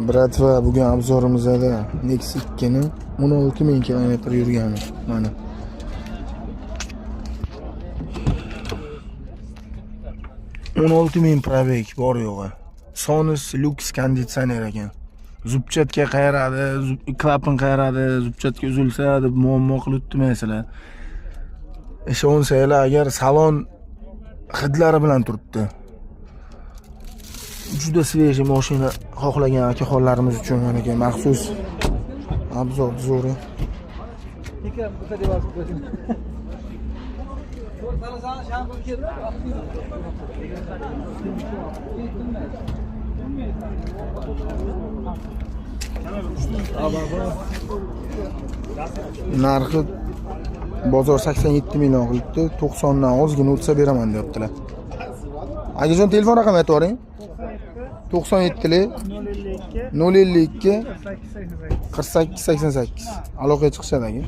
Bratva, bugun obzorimizda Nexus 2 ni 16.000 kilometr yurgani. Mana. $16.000 probeg bor yo'g'i. Sonus Lux konditsioner ekan. Zubchatga qayaradi, klapan qayaradi, zubchatga uzilsa deb muammo qilib o'tmaysizlar. Ishonsanglar, agar salon hidlari bilan turibdi. Juda svejiy mashina xohlagan akaxonlarimiz uchun mana ekan maxsus obzor zo'ri. Narxi bozor 87 million qilibdi, 90 dan ozgina o'tsa beraman deyaptilar. Akajon telefon raqami aytib bering. 97 052 48 88 Aloqaga chiqishadi aka.